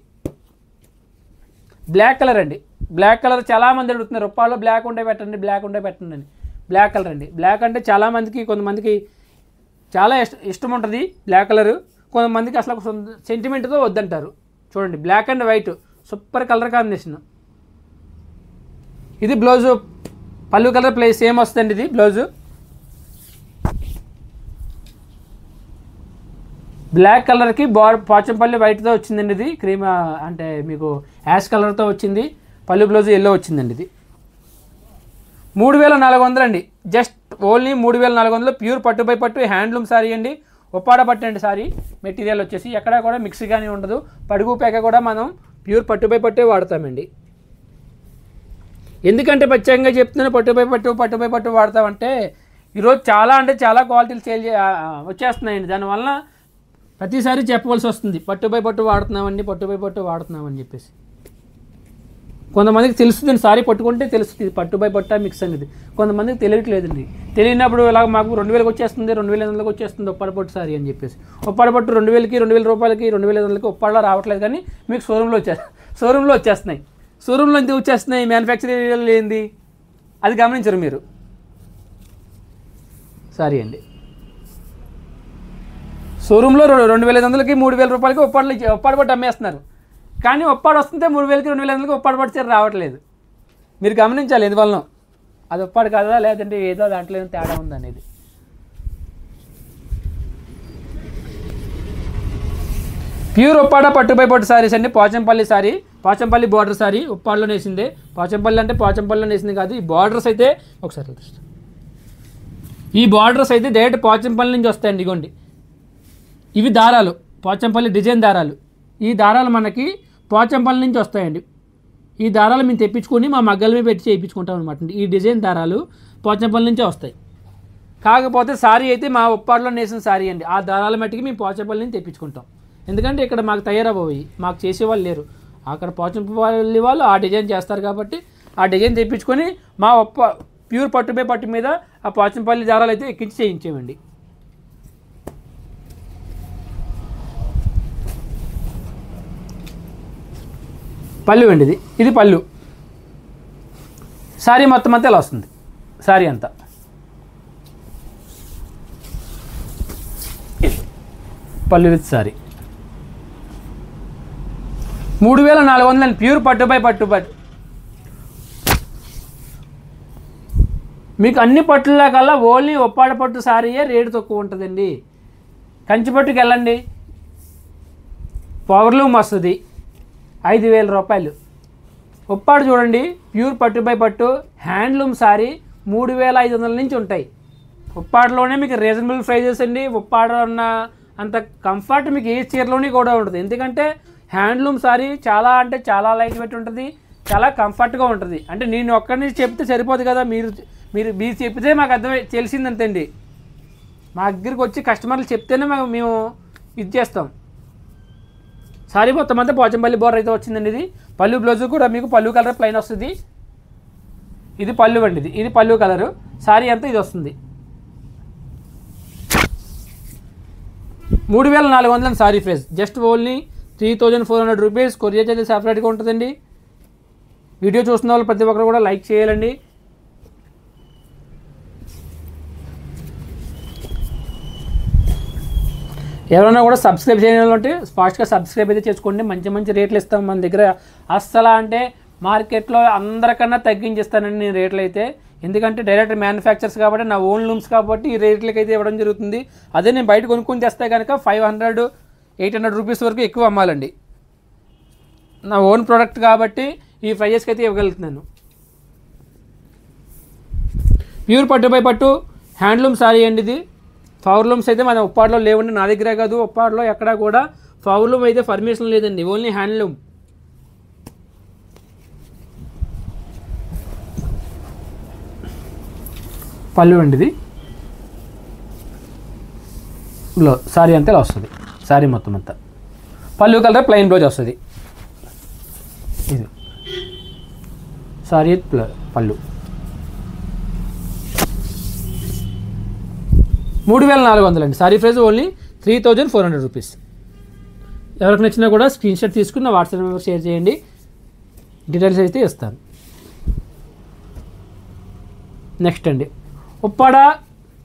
బ్లాక్ కలర్ అండి. బ్లాక్ కలర్ చాలామంది అడుగుతున్నారు, ఉప్పాడలో బ్లాక్ ఉంటే పెట్టండి, బ్లాక్ ఉంటే పెట్టండి అని. బ్లాక్ కలర్ అండి. బ్లాక్ అంటే చాలామందికి, కొంతమందికి చాలా ఇష్టం ఉంటుంది బ్లాక్ కలరు, కొంతమందికి అసలు సెంటిమెంట్తో వద్దంటారు. చూడండి, black and white super colour combination. ఇది బ్లౌజు, పళ్ళు కలర్ సేమ్ వస్తుందండి ఇది బ్లౌజు. బ్లాక్ కలర్కి పోచంపల్లి వైట్తో వచ్చిందండి ఇది. క్రీమ్ అంటే మీకు యాష్ కలర్తో వచ్చింది. పళ్ళు బ్లౌజ్ ఎల్లో వచ్చిందండి ఇది. 3,400 అండి, జస్ట్ ఓన్లీ 3,400. ప్యూర్ పట్టు బై పట్టు హ్యాండ్లూమ్ సారీ అండి. ఉప్పాడ పట్టు అండి సారీ. మెటీరియల్ వచ్చేసి ఎక్కడ కూడా మిక్స్ కానీ ఉండదు. పడుగు పేక కూడా మనం ప్యూర్ పట్టు బై పట్టే వాడతామండి. ఎందుకంటే ప్రత్యేకంగా చెప్తున్నాను పట్టు బై పట్టు వాడతామంటే, ఈరోజు చాలా అంటే చాలా క్వాలిటీలు సేల్ వచ్చేస్తున్నాయండి. దానివల్ల ప్రతిసారి చెప్పవలసి వస్తుంది, పట్టు బై పట్టు వాడుతున్నామని చెప్పేసి. కొంతమందికి తెలుస్తుందండి, సారీ పట్టుకుంటే తెలుస్తుంది పట్టు బై పట్టు మిక్స్ అనేది. కొంతమందికి తెలియట్లేదండి. తెలియనప్పుడు ఇలా మాకు 2,000కి వచ్చేస్తుంది, 2,500కి వచ్చేస్తుంది ఉప్పాడ పట్టు సారీ అని చెప్పేసి. ఉప్పాడ పట్టు 2,000కి, 2,000 రూపాయలకి, 2,500కి ఉప్పాడలో రావట్లేదు, కానీ మీకు షోరూంలో వచ్చేస్తున్నాయి. షోరూంలో ఎందుకు వచ్చేస్తున్నాయి? మ్యానుఫ్యాక్చరింగ్ ఏంది అది గమనించరు మీరు. సారీ అండి. షోరూంలో 2,500కి, 3,000 రూపాయలకి ఉప్పాడ పట్టు అమ్మేస్తున్నారు. కానీ ఉప్పాడ వస్తుంటే 3,000కి, 2,500కి ఉప్పాడ పట్టు చీర రావట్లేదు. మీరు గమనించాలి ఎందువల్ల. అది ఉప్పాడ కాదా, లేదంటే ఏదో దాంట్లో ఏదో తేడా ఉందనేది. ప్యూర్ ఉప్పాడ పట్టు బై పట్టు సారీస్ అండి. Pochampally saree, Pochampally border saree. ఉప్పాడలో నేసిందే. పోచంపల్లి అంటే పోచంపల్లిలో నేసింది కాదు. ఈ బార్డర్స్ అయితే ఒకసారి ఈ బార్డర్స్ అయితే డైరెక్ట్ పోచంపల్లి నుంచి వస్తాయండి. ఇగోండి, ఇవి దారాలు, పోచంపల్లి డిజైన్ దారాలు. ఈ దారాలు మనకి పోచంపల్లి నుంచి వస్తాయండి. ఈ దారాలు మేము తెప్పించుకొని మా మగ్గల మీద పెట్టి చేయించుకుంటాం అనమాట. ఈ డిజైన్ దారాలు పోచంపల్లి నుంచే వస్తాయి. కాకపోతే సారీ అయితే మా ఉప్పాడలో నేసిన సారీ అండి. ఆ దారాల మట్టికి మేము పోచంపల్లి నుంచి తెప్పించుకుంటాం. ఎందుకంటే ఇక్కడ మాకు తయారవ్వవి, మాకు చేసేవాళ్ళు లేరు. అక్కడ పోచంపల్లి వాళ్ళు ఆ డిజైన్ చేస్తారు కాబట్టి ఆ డిజైన్ తెప్పించుకొని మా ప్యూర్ పట్టుపై పట్టు మీద ఆ పోచంపల్లి దారాలు అయితే ఎక్కించి చేయించామండి. పళ్ళు అండి ఇది పళ్ళు. సారీ మొత్తం అంతా ఇలా వస్తుంది. సారీ అంతా పళ్ళు విత్ సారీ 3400 ప్యూర్ పట్టుపై పట్టు. మీకు అన్ని పట్టుల కల్లా ఓన్లీ ఉప్పాడ పట్టు సారీయే రేటు తక్కువ ఉంటుందండి. కంచి పట్టుకి వెళ్ళండి, పవర్లూమ్ వస్తుంది 5000 రూపాయలు. ఉప్పాడు చూడండి, ప్యూర్ పట్టుపై పట్టు హ్యాండ్లూమ్ సారీ 3500 నుంచి ఉంటాయి. ఉప్పాడలోనే మీకు రీజనబుల్ ప్రైజెస్ అండి. ఉప్పాడ ఉన్న అంత కంఫర్ట్ మీకు ఏ చీరలోని కూడా ఉంటుంది. ఎందుకంటే హ్యాండ్లూమ్ సారీ చాలా అంటే చాలా లైట్ వెయిట్ ఉంటుంది, చాలా కంఫర్ట్గా ఉంటుంది. అంటే నేను ఒక్కరిని చెప్తే సరిపోదు కదా, మీరు చెప్తే మాకు తెలిసిందంతండి. మా దగ్గరికి వచ్చి కస్టమర్లు చెప్తేనే మేము ఇది చేస్తాం. సారీ మొత్తం అంతా పోచంపల్లి బోర్డర్ అయితే వచ్చిందండి. ఇది పళ్ళు. బ్లౌజ్ కూడా మీకు పళ్ళు కలర్ ప్లెయిన్ వస్తుంది. ఇది పళ్ళు అండి, ఇది పళ్ళు కలరు. సారీ అంతా ఇది వస్తుంది. 3400 sorry price. Just only 3400 rupees. Courier అయితే సెపరేట్గా ఉంటుందండి. వీడియో చూస్తున్న వాళ్ళు ప్రతి ఒక్కరు కూడా లైక్ చేయాలండి. ఎవరైనా కూడా సబ్స్క్రైబ్ చేయాలంటే ఫాస్ట్గా సబ్స్క్రైబ్ అయితే చేసుకోండి. మంచి మంచి రేట్లు ఇస్తాం మన దగ్గర. అస్సలు అంటే మార్కెట్లో అందరికన్నా తగ్గించిస్తానండి నేను రేట్లు అయితే. ఎందుకంటే డైరెక్ట్ మ్యానుఫ్యాక్చర్స్ కాబట్టి, నా ఓన్ లూమ్స్ కాబట్టి ఈ రేట్లకి అయితే ఇవ్వడం జరుగుతుంది. అదే నేను బయట కొనుక్కొని తెస్తే కనుక 500-800 రూపీస్ వరకు ఎక్కువ అమ్మాలండి. నా ఓన్ ప్రోడక్ట్ కాబట్టి ఈ ప్రైజెస్కి అయితే ఇవ్వగలుగుతున్నాను. ప్యూర్ పట్టుపై పట్టు హ్యాండ్లూమ్ సారీ అండి. ఇది పవర్లూమ్స్ అయితే మన ఉప్పాడలో లేవండి. నా దగ్గరే కాదు, ఉప్పాడలో ఎక్కడా కూడా పవర్లూమ్ అయితే పర్మిషన్ లేదండి. Only handloom. పళ్ళు అండి ఇది. సారీ అంతా ఇలా వస్తుంది. సారీ మొత్తం అంతా పళ్ళు కలర్ ప్లెయిన్ బ్లౌజ్ వస్తుంది. ఇది సారీ పళ్ళు 3400 అండి. Sorry price only 3400 rupees. ఎవరికి నచ్చినా కూడా స్క్రీన్ షాట్ తీసుకుని నా వాట్సాప్ నెంబర్ షేర్ చేయండి. డీటెయిల్స్ అయితే ఇస్తాను. నెక్స్ట్ అండి ఉప్పాడ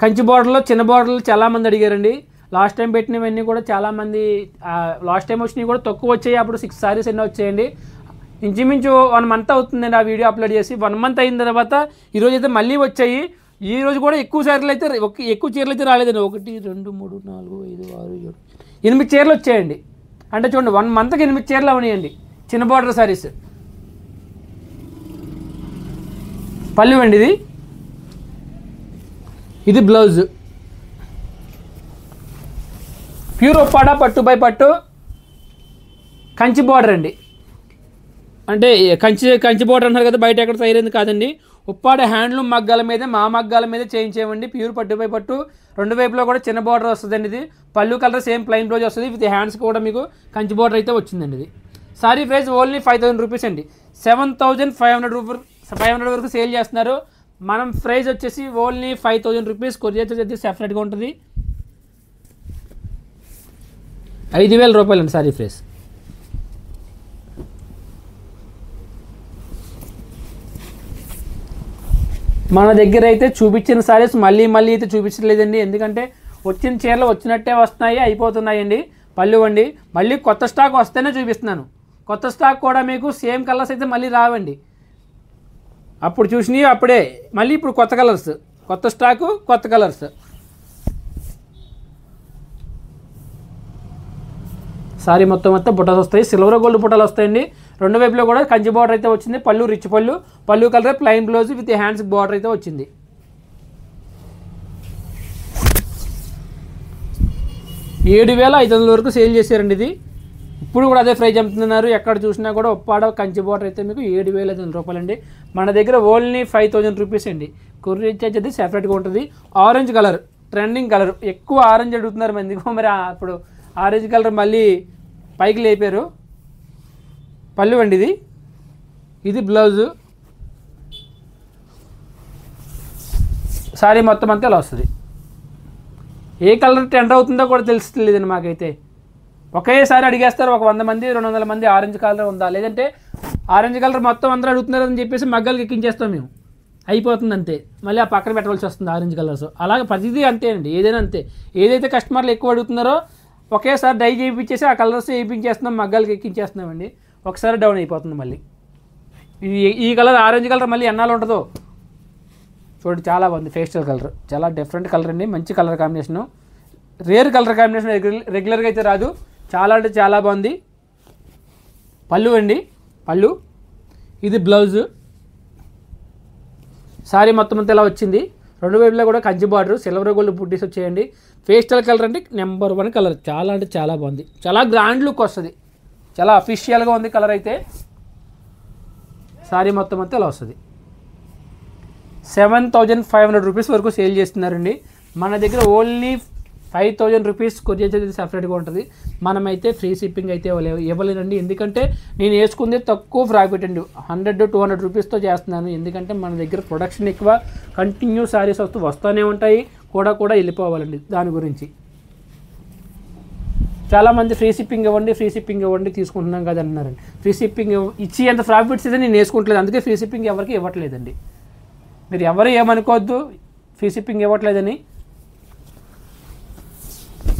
కంచి బోర్డర్లో చిన్న బోర్డర్లు చాలామంది అడిగారండి. లాస్ట్ టైం పెట్టినవన్నీ కూడా చాలామంది లాస్ట్ టైం వచ్చినవి కూడా తక్కువ వచ్చాయి. అప్పుడు 6 సారీస్ ఎన్నో వచ్చాయండి. ఇంచుమించు 1 మంత్ అవుతుందండి ఆ వీడియో అప్లోడ్ చేసి. 1 మంత్ అయిన తర్వాత ఈరోజు అయితే మళ్ళీ వచ్చాయి. ఈ రోజు కూడా ఎక్కువ సారీలు అయితే ఎక్కువ చీరలు అయితే రాలేదండి. 1 2 3 4 5 6 7 8 చీరలు వచ్చాయండి. అంటే చూడండి 1 మంత్కి 8 చీరలు అవనాయండి చిన్న బార్డర్ సారీస్. పళ్ళు అండి ఇది బ్లౌజ్. ప్యూర్ ఉప్పాడ పట్టుపై పట్టు కంచి బార్డర్ అండి. అంటే కంచి బార్డర్ అంటారు కదా, బయట ఎక్కడ తయారైంది కాదండి. ఉప్పాడ హ్యాండ్లూమ్ మగ్గాల మీద, మా మగ్గాల మీద చేయించేవండి. ప్యూర్ పట్టుపై పట్టు 2 వైపులో కూడా చిన్న బార్డర్ వస్తుందండి. ఇది పళ్ళు కలర్ సేమ్ ప్లెయిన్ బ్లౌజ్ వస్తుంది. విత్ హ్యాండ్స్ కూడా మీకు కంచి బార్డర్ అయితే వచ్చిందండి. ఇది సారీ ప్రైస్ ఓన్లీ 5000 రూపీస్ అండి. 7500 వరకు సేల్ చేస్తున్నారు. మనం ప్రైస్ వచ్చేసి ఓన్లీ 5000 రూపీస్. కొరియర్ అయితే సెపరేట్గా ఉంటుంది. 5000 రూపాయలు అండి సారీ ప్రైస్. మన దగ్గర అయితే చూపించిన సారీస్ మళ్ళీ అయితే చూపించలేదండి. ఎందుకంటే వచ్చిన చీరలు వచ్చినట్టే వస్తున్నాయి, అయిపోతున్నాయండి. పళ్ళు అండి మళ్ళీ కొత్త స్టాక్ వస్తేనే చూపిస్తున్నాను. కొత్త స్టాక్ కూడా మీకు సేమ్ కలర్స్ అయితే మళ్ళీ రావండి. అప్పుడు చూసినవి అప్పుడే, మళ్ళీ ఇప్పుడు కొత్త కలర్స్, కొత్త స్టాకు, కొత్త కలర్స్. సారీ మొత్తం బుట్టాలు వస్తాయి. సిల్వర్ గోల్డ్ బుట్టాలు వస్తాయండి. 2 వైపులో కూడా కంచి బార్డర్ అయితే వచ్చింది. పళ్ళు రిచ్ పళ్ళు colour plain blouse with hands border అయితే వచ్చింది. $7,500 వరకు సేల్ చేశారండి. ఇది ఇప్పుడు కూడా అదే ప్రైజ్ అమ్ముతున్నారు. ఎక్కడ చూసినా కూడా ఉప్పాడ కంచి బార్డర్ అయితే మీకు 7,500 రూపాయలండి. మన దగ్గర ఓన్లీ 5,000 రూపీస్ అండి. కొరియర్ చార్జ్ అది సెపరేట్గా ఉంటుంది. ఆరెంజ్ కలర్ ట్రెండింగ్ కలర్, ఎక్కువ ఆరెంజ్ అడుగుతున్నారు మందికి. మరి అప్పుడు ఆరెంజ్ కలర్ మళ్ళీ పైకి లేపారు. పళ్ళు అండి ఇది. ఇది బ్లౌజు. సారీ మొత్తం అంతా ఇలా వస్తుంది. ఏ కలర్ ట్రెండ్ అవుతుందో కూడా తెలుస్తలేదండి మాకైతే. ఒకేసారి అడిగేస్తారు ఒక 100 మంది 200 మంది ఆరెంజ్ కలర్ ఉందా, లేదంటే ఆరెంజ్ కలర్ మొత్తం అందరూ అడుగుతున్నారని చెప్పేసి మగ్గాలకి ఎక్కించేస్తాం మేము. అయిపోతుంది అంతే. మళ్ళీ ఆ పక్కన పెట్టవలసి వస్తుంది ఆరెంజ్ కలర్స్. అలాగే ప్రతిదీ అంతే అండి. ఏదైనా అంతే. ఏదైతే కస్టమర్లు ఎక్కువ అడుగుతున్నారో ఒకేసారి డై చేయించేసి ఆ కలర్స్ వేయించేస్తున్నాం, మగ్గాలకి ఎక్కించేస్తున్నామండి. ఒకసారి డౌన్ అయిపోతుంది మళ్ళీ. ఈ కలర్ ఆరెంజ్ కలర్ మళ్ళీ ఎన్నాళ్ళు ఉంటుందో చూడండి. చాలా బాగుంది. పేస్టల్ కలర్ చాలా డిఫరెంట్ కలర్ అండి. మంచి colour combination. Rare colour combination రెగ్యులర్గా అయితే రాదు. చాలా అంటే చాలా బాగుంది. పళ్ళు అండి. పళ్ళు. ఇది బ్లౌజు. సారీ మొత్తం అంతా ఇలా వచ్చింది. రెండు వైపులా కూడా కంచి బార్డర్, సిల్వర్ గోల్డ్ బుట్టీస్ వచ్చేయండి. పేస్టల్ కలర్ అంటే నెంబర్ 1 కలర్. చాలా అంటే చాలా బాగుంది. చాలా గ్రాండ్ లుక్ వస్తుంది. చాలా అఫీషియల్గా ఉంది కలర్ అయితే. సారీ మొత్తం అంతా ఇలా వస్తుంది. 7,500 రూపీస్ వరకు సేల్ చేస్తున్నారండి. మన దగ్గర ఓన్లీ 5,000 రూపీస్ కొరియర్ చార్జ్ సెపరేట్గా ఉంటుంది. మనమైతే ఫ్రీ షిప్పింగ్ అయితే ఇవ్వలేదండి. ఎందుకంటే నేను వేసుకుంది తక్కువ ప్రాఫిట్ అండి. 100-200 రూపీస్తో చేస్తున్నాను. ఎందుకంటే మన దగ్గర ప్రొడక్షన్ ఎక్కువ, కంటిన్యూ శారీస్ వస్తూనే ఉంటాయి, కూడా వెళ్ళిపోవాలండి. దాని గురించి చాలామంది ఫ్రీ షిప్పింగ్ ఇవ్వండి తీసుకుంటున్నాం కదా అన్నారండి. ఫ్రీ షిప్పింగ్ ఇచ్చి అంత ప్రాఫిట్స్ అయితే నేను వేసుకుంటలేదు. అందుకే ఫ్రీ షిప్పింగ్ ఎవరికి ఇవ్వట్లేదండి. మీరు ఎవరు ఏమనుకోవద్దు ఫ్రీ షిప్పింగ్ ఇవ్వట్లేదని.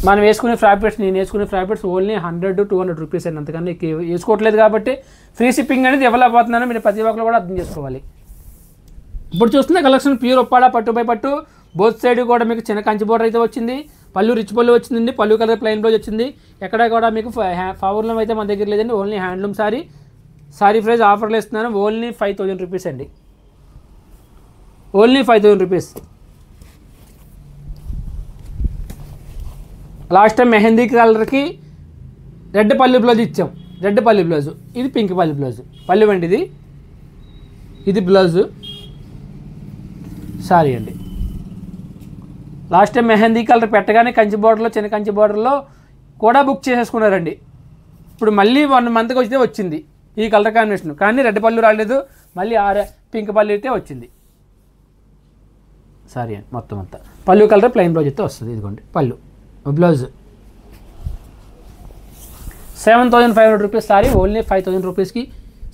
మనం వేసుకునే ప్రాఫిట్స్, నేను వేసుకునే ప్రాఫిట్స్ ఓన్లీ 100-200 రూపీస్ అండి. అంతకన్నా వేసుకోవట్లేదు కాబట్టి ఫ్రీ షిప్పింగ్ అనేది ఇవ్వలేకపోతున్నాను. మీరు ప్రతి ఒక్కరు కూడా అర్థం చేసుకోవాలి. ఇప్పుడు చూస్తున్న కలెక్షన్ ప్యూర్ ఉప్పాడ పట్టు బై పట్టు. బోత్ సైడ్ కూడా మీకు చిన్న కంచి బోర్డర్ అయితే వచ్చింది. పళ్ళు రిచ్ పళ్ళు వచ్చిందండి. పళ్ళు కలర్ ప్లెయిన్ బ్లౌజ్ వచ్చింది. ఎక్కడ కూడా మీకు పవర్లూమ్ అయితే మన దగ్గర లేదండి. Only handloom sorry. Sorry price ఆఫర్లో ఇస్తున్నాను. ఓన్లీ 5,000 రూపీస్ అండి. Only 5,000 rupees. Last time mehndi కలర్కి రెడ్ పల్లి బ్లౌజ్ ఇచ్చాం. రెడ్ పల్లి బ్లౌజు. ఇది పింక్ పల్లి బ్లౌజు. పల్లి అండి ఇది. ఇది బ్లౌజు. సారీ అండి. లాస్ట్ టైం మెహందీ కలర్ పెట్టగానే కంచి బార్డర్లో, చిన్న కంచి బార్డర్లో కూడా బుక్ చేసేసుకున్నారండి. ఇప్పుడు మళ్ళీ 1 మంత్కి వచ్చితే వచ్చింది ఈ కలర్ కాంబినేషన్. కానీ రెడ్ పళ్ళు రాలేదు. మళ్ళీ పింక్ పళ్ళు అయితే వచ్చింది. సారీ అండి. మొత్తం అంతా పళ్ళు కలర్ ప్లెయిన్ బ్లౌజ్ అయితే వస్తుంది. ఇదిగోండి పళ్ళు, బ్లౌజ్. 7,500 రూపీస్ సారీ ఓన్లీ 5,000 రూపీస్కి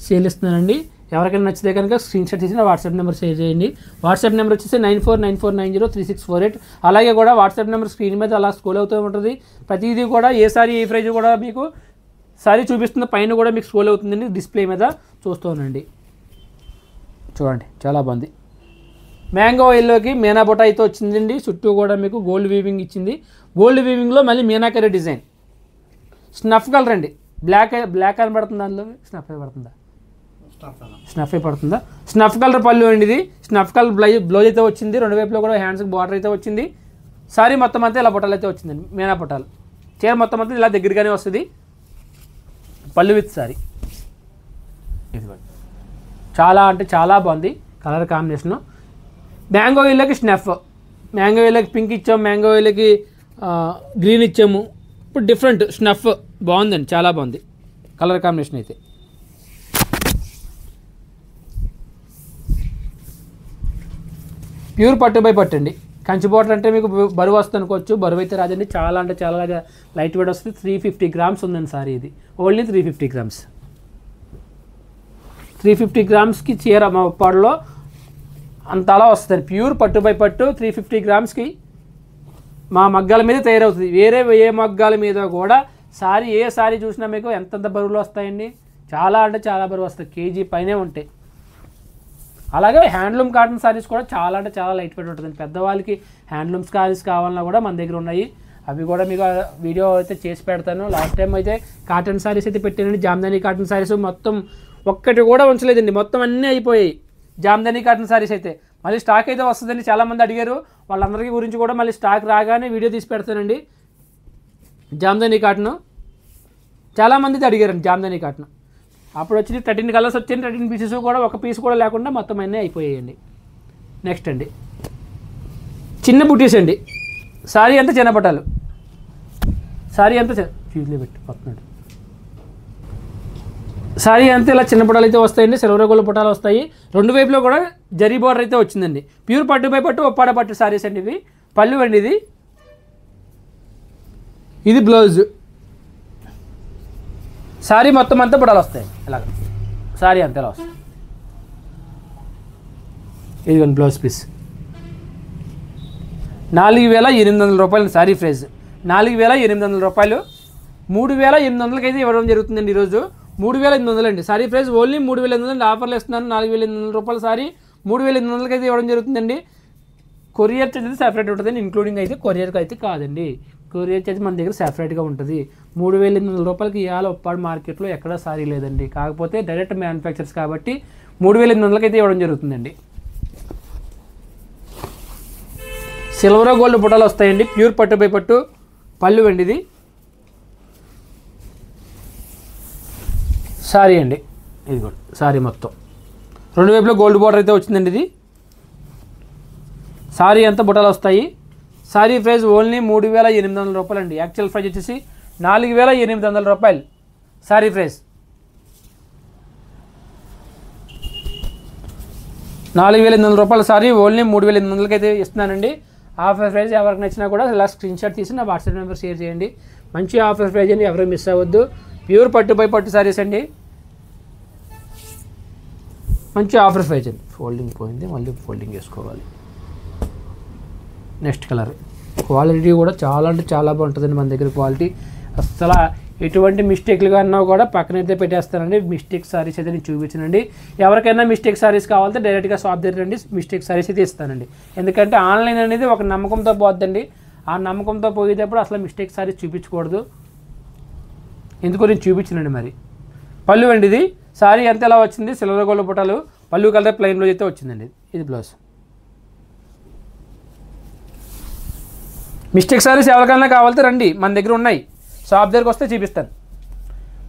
సేల్ ఇస్తున్నానండి. ఎవరికైనా నచ్చితే కనుక స్క్రీన్ షాట్ తీసిన వాట్సాప్ నెంబర్ షేర్ చేయండి. వాట్సాప్ నెంబర్ వచ్చేసి 9494903648. అలాగే కూడా వాట్సాప్ నెంబర్ స్క్రీన్ మీద అలా స్క్రోల్ అవుతూ ఉంటుంది. ప్రతిదీ కూడా ఏ సారీ ఏ ప్రైజ్ కూడా మీకు సారీ చూపిస్తున్న పైన కూడా మీకు స్క్రోల్ అవుతుందండి. డిస్ప్లే మీద చూస్తూనండి. చూడండి చాలా బాగుంది. మ్యాంగో ఎల్లోకి మీనా బొటా అయితే వచ్చిందండి. చుట్టూ కూడా మీకు గోల్డ్ వీవింగ్ ఇచ్చింది. గోల్డ్ వీవింగ్లో మళ్ళీ మీనాకరీ డిజైన్. స్నఫ్ కలర్ అండి. బ్లాక్ కనబడుతుంది. దానిలో స్నఫ్ పడుతుందా? స్నఫ్ పడుతుందా? స్నఫ్ కలర్ పళ్ళు అండి ఇది. స్నఫ్ కలర్ బ్లౌజ్ అయితే వచ్చింది. రెండు వైపులో కూడా హ్యాండ్స్కి బార్డర్ అయితే వచ్చింది. సారీ మొత్తం అంతా ఇలా పొటాలు అయితే వచ్చిందండి. మీనా పొటాలు. చీర మొత్తం అంతా ఇలా దగ్గరగానే వస్తుంది. పళ్ళు విత్ సారీ. ఇదిగోండి. చాలా అంటే చాలా బాగుంది కలర్ కాంబినేషను. మ్యాంగో ఎల్లోకి స్నఫ్, మ్యాంగో ఎల్లోకి పింక్ ఇచ్చాము, మ్యాంగో ఎల్లోకి గ్రీన్ ఇచ్చాము. ఇప్పుడు డిఫరెంట్ స్నఫ్ బాగుందండి. చాలా బాగుంది కలర్ కాంబినేషన్ అయితే. ప్యూర్ పట్టు బై పట్టు అండి. కంచి బాటిల్ అంటే మీకు బరువు వస్తుంది అనుకోవచ్చు. బరువు అయితే రాదండి. చాలా అంటే చాలా లైట్ వెయిట్ వస్తుంది. 350 గ్రామ్స్ ఉందండి సారీ ఇది. Only 350 grams. 350 గ్రామ్స్కి చీర మా ఉప్పాడలో అంత అలా వస్తుంది. ప్యూర్ పట్టు బై పట్టు 350 గ్రామ్స్కి మా మగ్గాల మీద తయారవుతుంది. వేరే ఏ మగ్గాల మీద కూడా సారీ ఏ సారీ చూసినా మీకు ఎంతంత బరువులు వస్తాయండి. చాలా అంటే చాలా బరువు వస్తాయి. కేజీ పైనే ఉంటాయి. అలాగే హ్యాండ్లూమ్ కాటన్ సారీస్ కూడా చాలా అంటే చాలా లైట్ వెయిట్ ఉంటుంది. పెద్దవాళ్ళకి హ్యాండ్లూమ్ సారీస్ కావాలన్నా కూడా మన దగ్గర ఉన్నాయి. అవి కూడా మీకు వీడియో అయితే చేసి పెడతాను. లాస్ట్ టైం అయితే కాటన్ సారీస్ అయితే పెట్టానండి. జామ్దాని కాటన్ సారీస్ మొత్తం ఒక్కటి కూడా ఉంచలేదండి. మొత్తం అన్నీ అయిపోయాయి జామ్దాని కాటన్ సారీస్ అయితే. మళ్ళీ స్టాక్ అయితే వస్తుందండి. చాలామంది అడిగారు. వాళ్ళందరికీ గురించి కూడా మళ్ళీ స్టాక్ రాగానే వీడియో తీసి పెడతానండి. జామ్దాని కాటన్ చాలామంది అడిగారండి జామ్దాని కాటన్. అప్పుడు వచ్చి 13 కలర్స్ వచ్చాయి, 13 పీసెస్ కూడా ఒక పీస్ కూడా లేకుండా మొత్తం అన్నీ అయిపోయాయండి. నెక్స్ట్ అండి చిన్న బుటీస్ అండి. సారీ అంతా చిన్న పట్టాలు, సారీ అంతా ఫ్యూజ్లో పెట్టి పక్కన సారీ అంతా ఇలా చిన్న పట్టాలు అయితే వస్తాయండి. సిల్వర్ గోల్డ్ పట్టాలు వస్తాయి. రెండు వైపులో కూడా జరీ బోర్డర్ అయితే వచ్చిందండి. ప్యూర్ పట్టు బై పట్టు ఒప్పాడ పట్టు సారీస్ అండి ఇవి. పళ్ళు అండి ఇది బ్లౌజ్. సారీ మొత్తం అంతా బుడాలు వస్తాయి ఇలాగ. సారీ అంతా ఇలా వస్తాయి. ఇదిగోండి బ్లౌజ్ పీస్. 4800 రూపాయలు సారీ ప్రైస్. 4800 రూపాయలు. 3800కి అయితే ఇవ్వడం జరుగుతుందండి ఈరోజు. 3800 అండి సారీ ప్రైస్. ఓన్లీ 3800 ఆఫర్లు ఇస్తున్నాను. 4800 రూపాయల సారీ 3800కి అయితే ఇవ్వడం జరుగుతుందండి. కొరియర్ చార్జ్ అయితే సెపరేట్ ఉంటుందండి, ఇంక్లూడింగ్ అయితే కొరియర్కి అయితే కాదండి. కొరియర్ చార్జ్ మన దగ్గర సెపరేట్గా ఉంటుంది. 3800 రూపాయలకి ఇవాళ ఉప్పాడు మార్కెట్లో ఎక్కడా సారీ లేదండి. కాకపోతే డైరెక్ట్ మ్యానుఫ్యాక్చర్స్ కాబట్టి 3800కి అయితే ఇవ్వడం జరుగుతుందండి. సిల్వర్ గోల్డ్ బుట్టాలు వస్తాయండి. ప్యూర్ పట్టు బై పట్టు. పళ్ళు అండి ఇది. సారీ అండి ఇది కూడా సారీ మొత్తం రెండు వైపులో గోల్డ్ బార్డర్ అయితే వచ్చిందండి. ఇది సారీ అంతా బుట్టాలు వస్తాయి. సారీ ప్రైస్ ఓన్లీ 3800 రూపాయలు అండి. యాక్చువల్ ప్రైస్ వచ్చేసి 4800 రూపాయలు సారీ ప్రైస్. 4800 రూపాయల సారీ ఓన్లీ 3800కి అయితే ఇస్తున్నానండి. ఆఫర్ ప్రైస్ ఎవరికి నచ్చినా కూడా ఇలా స్క్రీన్ షాట్ తీసి నా వాట్సాప్ నెంబర్ షేర్ చేయండి. మంచి ఆఫర్ ప్రైస్ అండి, ఎవరు మిస్ అవ్వద్దు. ప్యూర్ పట్టు బై పట్టు సారీస్ అండి. మంచి ఆఫర్ ప్రైస్ అండి. ఫోల్డింగ్ పోయింది, మళ్ళీ ఫోల్డింగ్ వేసుకోవాలి. Next colour. క్వాలిటీ కూడా చాలా అంటే చాలా బాగుంటుందండి మన దగ్గర. క్వాలిటీ అసలు ఎటువంటి మిస్టేక్లుగా అన్నా కూడా పక్కనైతే పెట్టేస్తానండి. మిస్టేక్ సారీస్ అయితే నేను చూపించానండి. ఎవరికైనా మిస్టేక్ సారీస్ కావాలంటే డైరెక్ట్గా షాప్ దగ్గర రండి, మిస్టేక్ సారీస్ అయితే ఇస్తానండి. ఎందుకంటే ఆన్లైన్ అనేది ఒక నమ్మకంతో పోద్దండి. ఆ నమ్మకంతో పోయేటప్పుడు అసలు మిస్టేక్ సారీస్ చూపించకూడదు. ఎందుకో నేను చూపించానండి. మరి పళ్ళు అండి ఇది. సారీ అంతా ఎలా వచ్చింది, సిల్వర్ గోల్డ్ బుట్టాలు. పళ్ళు కలర్ ప్లెయిన్ బ్లౌజ్ అయితే వచ్చిందండి. ఇది బ్లౌజ్. మిస్టేక్ సారీస్ ఎవరికైనా కావాలంటే రండి, మన దగ్గర ఉన్నాయి. షాప్ దగ్గరికి వస్తే చూపిస్తాను.